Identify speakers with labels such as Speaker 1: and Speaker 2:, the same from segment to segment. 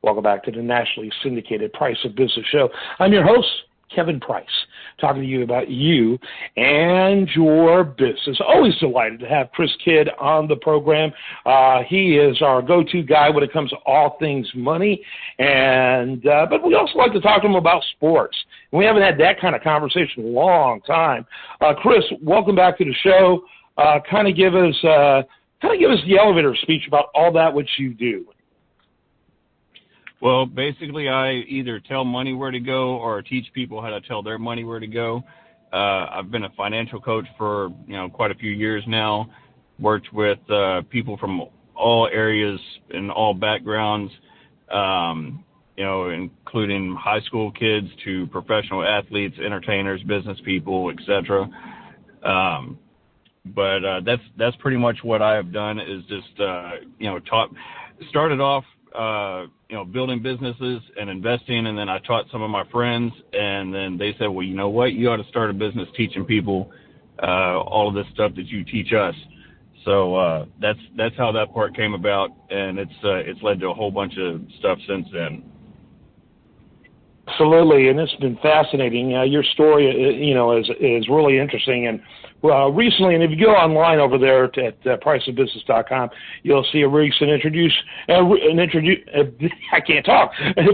Speaker 1: Welcome back to the nationally syndicated Price of Business show. I'm your host, Kevin Price, talking to you about you and your business. Always delighted to have Chris Kidd on the program. He is our go-to guy when it comes to all things money, and but we also like to talk to him about sports. We haven't had that kind of conversation in a long time. Chris, welcome back to the show. Kind of give us the elevator speech about all that which you do.
Speaker 2: Well, basically, I either tell money where to go or teach people how to tell their money where to go. I've been a financial coach for quite a few years now. Worked with people from all areas and all backgrounds, including high school kids to professional athletes, entertainers, business people, etc. But that's pretty much what I have done. Is just started off. Building businesses and investing, and then I taught some of my friends, and then they said, well, you know what, you ought to start a business teaching people all of this stuff that you teach us. So that's how that part came about, and it's led to a whole bunch of stuff since then.
Speaker 1: Absolutely, and it's been fascinating. Your story, is really interesting. And recently, and if you go online over there at priceofbusiness.com, you'll see a recent a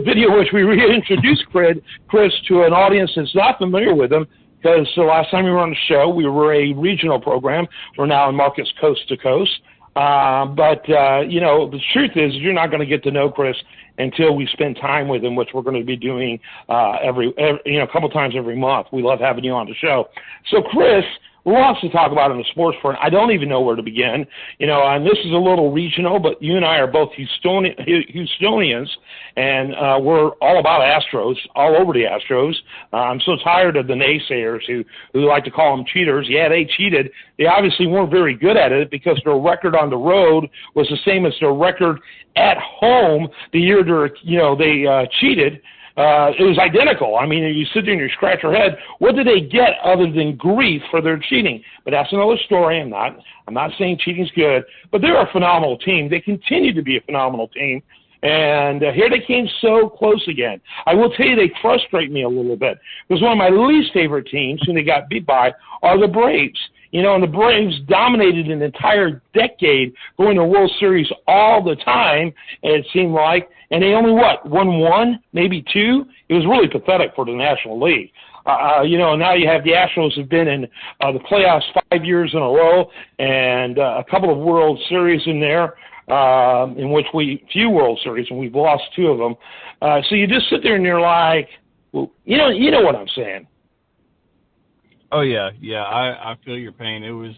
Speaker 1: video which we reintroduced Chris to an audience that's not familiar with him. Because the last time we were on the show, we were a regional program. We're now in markets coast to coast. But the truth is you're not going to get to know Chris until we spend time with him, which we're going to be doing every a couple times every month. We love having you on the show. So, Chris, lots to talk about in the sports front. I don't even know where to begin. And this is a little regional, but you and I are both Houstonians, and we're all about Astros, all over the Astros. I'm so tired of the naysayers who like to call them cheaters. Yeah, they cheated. They obviously weren't very good at it because their record on the road was the same as their record at home the year they cheated. It was identical. I mean, you sit there and you scratch your head. What did they get other than grief for their cheating? But that's another story. I'm not saying cheating's good, but they're a phenomenal team. They continue to be a phenomenal team. And here they came so close again. I will tell you, they frustrate me a little bit because one of my least favorite teams, who they got beat by, are the Braves. And the Braves dominated an entire decade, going to World Series all the time, it seemed like, and they only, won one, maybe two? It was really pathetic for the National League. Now you have the Astros have been in the playoffs 5 years in a row, and a couple of World Series in there, in which few World Series, and we've lost two of them. So you just sit there and you're like, well, you know what I'm saying.
Speaker 2: Oh yeah, I feel your pain. It was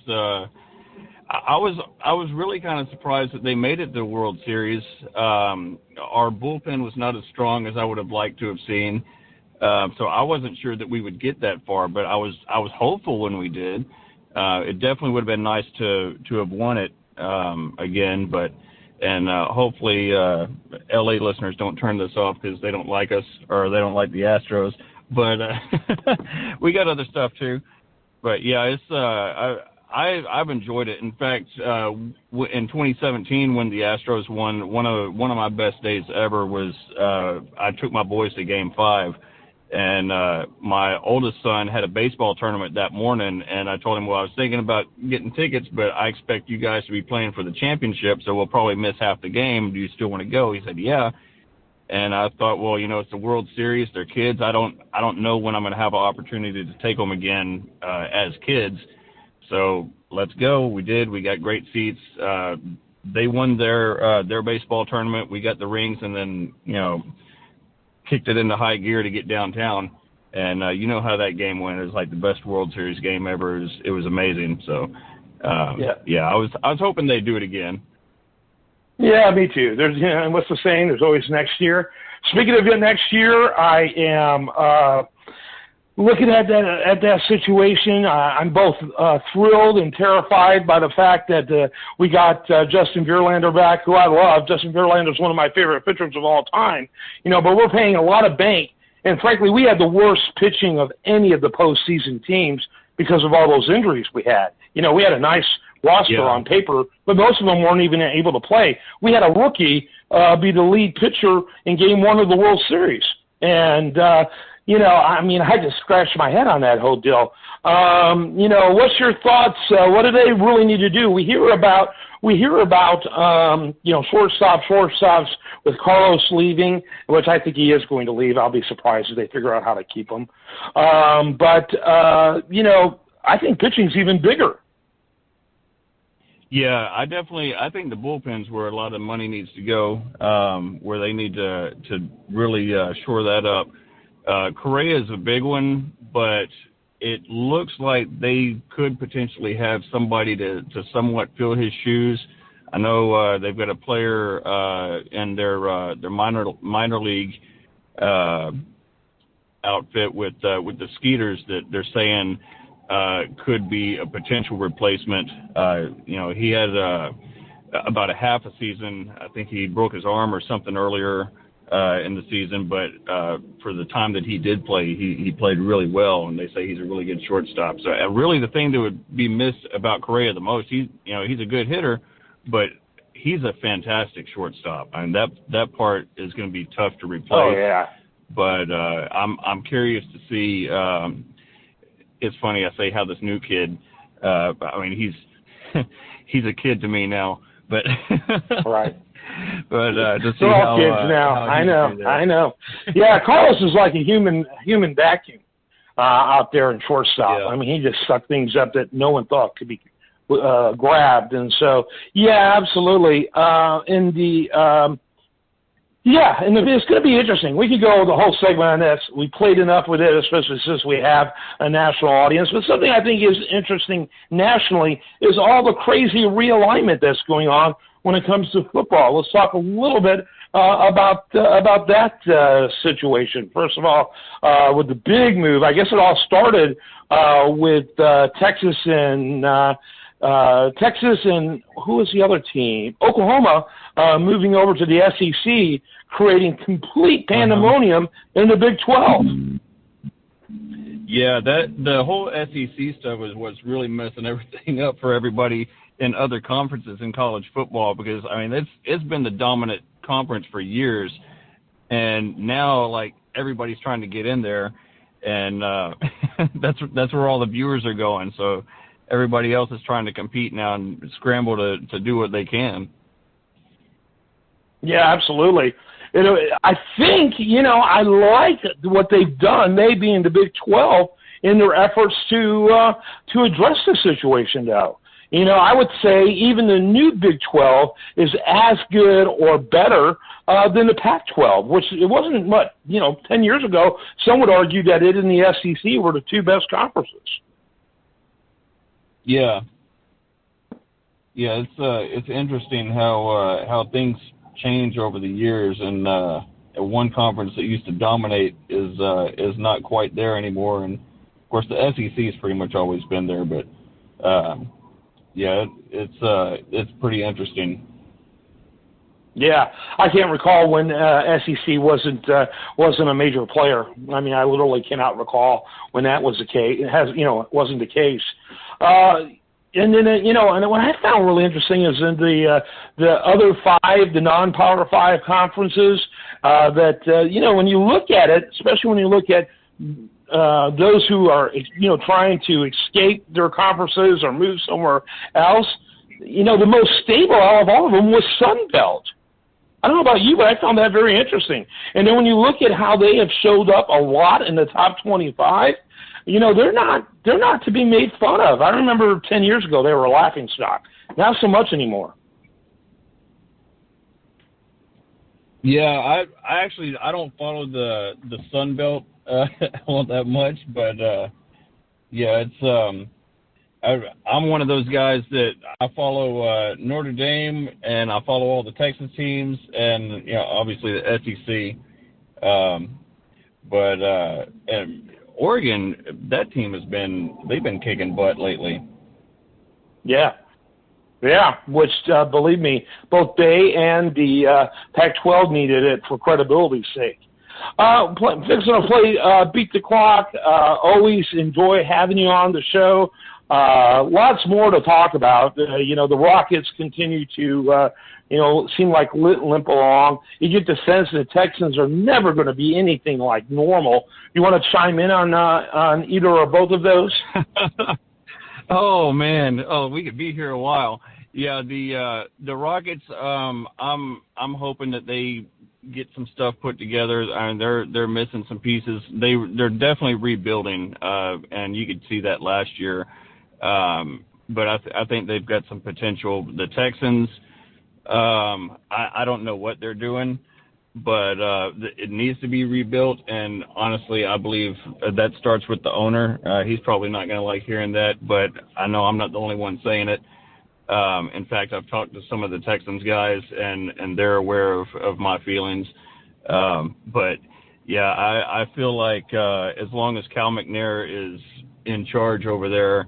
Speaker 2: I was really kind of surprised that they made it to the World Series. Our bullpen was not as strong as I would have liked to have seen, so I wasn't sure that we would get that far. But I was hopeful when we did. It definitely would have been nice to have won it again, and hopefully LA listeners don't turn this off because they don't like us or they don't like the Astros. But we got other stuff too. But yeah, it's I've enjoyed it. In fact, in 2017 when the Astros won, one of my best days ever was I took my boys to Game 5, and my oldest son had a baseball tournament that morning, and I told him, well, I was thinking about getting tickets, but I expect you guys to be playing for the championship, so we'll probably miss half the game. Do you still want to go? He said, yeah. And I thought, well, it's the World Series. They're kids. I don't know when I'm going to have an opportunity to take them again as kids. So let's go. We did. We got great seats. They won their baseball tournament. We got the rings, and then kicked it into high gear to get downtown. And you know how that game went. It was like the best World Series game ever. It was amazing. So I was hoping they'd do it again.
Speaker 1: Yeah, me too. There's, and what's the saying? There's always next year. Speaking of next year, I am looking at that situation. I'm both thrilled and terrified by the fact that we got Justin Verlander back, who I love. Justin Verlander is one of my favorite pitchers of all time. But we're paying a lot of bank, and frankly, we had the worst pitching of any of the postseason teams because of all those injuries we had. We had a nice roster on paper, but most of them weren't even able to play. We had a rookie be the lead pitcher in Game 1 of the World Series. And, I mean, I just scratched my head on that whole deal. What's your thoughts? What do they really need to do? We hear about shortstops with Carlos leaving, which I think he is going to leave. I'll be surprised if they figure out how to keep him. I think pitching's even bigger.
Speaker 2: Yeah, I think the bullpen's where a lot of money needs to go, where they need to really shore that up. Correa is a big one, but it looks like they could potentially have somebody to somewhat fill his shoes. I know they've got a player in their minor league outfit with the Skeeters that they're saying could be a potential replacement. He had about a half a season. I think he broke his arm or something earlier in the season, but for the time that he did play, he played really well, and they say he's a really good shortstop. So really the thing that would be missed about Correa the most, he's a good hitter, but he's a fantastic shortstop. I mean, that part is going to be tough to replace.
Speaker 1: Oh, yeah.
Speaker 2: But I'm curious to see. It's funny I say how this new kid. I mean, he's a kid to me now, but
Speaker 1: right.
Speaker 2: But to see
Speaker 1: they're all
Speaker 2: how,
Speaker 1: kids now. I know. Yeah, Carlos is like a human vacuum out there in shortstop. Yeah. I mean, he just sucked things up that no one thought could be grabbed, and so yeah, absolutely. It's going to be interesting. We could go the whole segment on this. We played enough with it, especially since we have a national audience. But something I think is interesting nationally is all the crazy realignment that's going on when it comes to football. Let's talk a little bit about that situation. First of all, with the big move, I guess it all started with Texas and who was the other team? Oklahoma moving over to the SEC, creating complete pandemonium in the Big 12.
Speaker 2: Yeah, the whole SEC stuff was what's really messing everything up for everybody in other conferences in college football, because I mean it's been the dominant conference for years, and now like everybody's trying to get in there, and that's where all the viewers are going. So everybody else is trying to compete now and scramble to do what they can.
Speaker 1: Yeah, absolutely. I think, I like what they've done, they being the Big 12, in their efforts to address the situation, though. I would say even the new Big 12 is as good or better than the Pac-12, which it wasn't much, 10 years ago. Some would argue that it and the SEC were the two best conferences.
Speaker 2: Yeah. Yeah, it's interesting how things change over the years, and one conference that used to dominate is not quite there anymore. And of course, the SEC has pretty much always been there, but it's pretty interesting.
Speaker 1: Yeah, I can't recall when SEC wasn't a major player. I mean, I literally cannot recall when that was the case. It wasn't the case. And then, and what I found really interesting is in the other five, the non-Power 5 conferences, that when you look at it, especially when you look at those who are trying to escape their conferences or move somewhere else, the most stable out of all of them was Sun Belt. I don't know about you, but I found that very interesting. And then when you look at how they have showed up a lot in the top 25, they're not to be made fun of. I remember 10 years ago they were a laughingstock. Not so much anymore.
Speaker 2: Yeah, I don't follow the Sun Belt all that much, but it's I'm one of those guys that I follow Notre Dame, and I follow all the Texas teams, and obviously the SEC. And Oregon, that team they've been kicking butt lately. Yeah, which, believe me, both they and the Pac-12 needed it for credibility's sake. Fixing to play Beat the Clock. Always enjoy having you on the show.
Speaker 1: Lots more to talk about. The Rockets continue to, seem like limp along. You get the sense the Texans are never going to be anything like normal. You want to chime in on either or both of those?
Speaker 2: Oh man, we could be here a while. Yeah, the Rockets. I'm hoping that they get some stuff put together. I mean, they're missing some pieces. They're definitely rebuilding, and you could see that last year. But I think they've got some potential. The Texans, I don't know what they're doing, but it needs to be rebuilt. And honestly, I believe that starts with the owner. He's probably not going to like hearing that, but I know I'm not the only one saying it. In fact, I've talked to some of the Texans guys, and they're aware of my feelings. But yeah, I feel like as long as Cal McNair is in charge over there,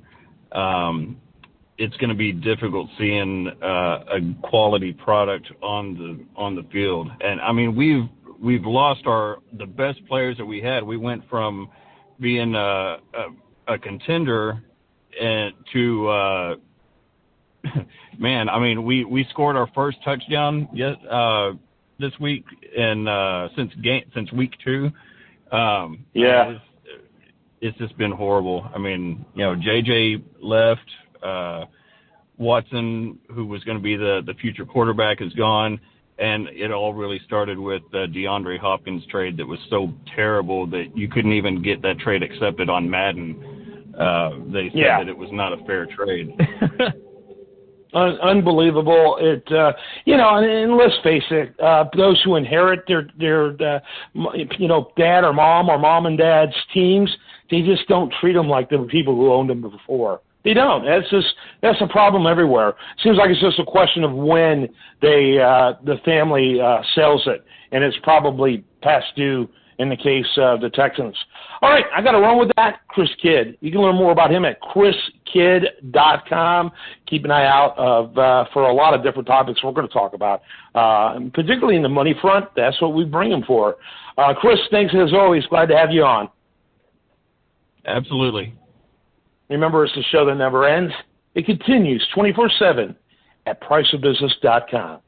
Speaker 2: it's going to be difficult seeing a quality product on the field. And I mean, we've lost the best players that we had. We went from being a contender to man, I mean, we scored our first touchdown this week and since week 2.
Speaker 1: Yeah.
Speaker 2: It's just been horrible. I mean, JJ left. Watson, who was going to be the future quarterback, is gone. And it all really started with the DeAndre Hopkins trade that was so terrible that you couldn't even get that trade accepted on Madden. They said that it was not a fair trade.
Speaker 1: Unbelievable. And let's face it, those who inherit their dad or mom and dad's teams, they just don't treat them like the people who owned them before. They don't. That's a problem everywhere. Seems like it's just a question of when the family sells it, and it's probably past due in the case of the Texans. All right, I got to run with that. Chris Kidd. You can learn more about him at chriskidden.com. Keep an eye out for a lot of different topics we're going to talk about, particularly in the money front. That's what we bring him for. Chris, thanks as always. Glad to have you on.
Speaker 2: Absolutely.
Speaker 1: Remember, it's a show that never ends. It continues 24/7 at priceofbusiness.com.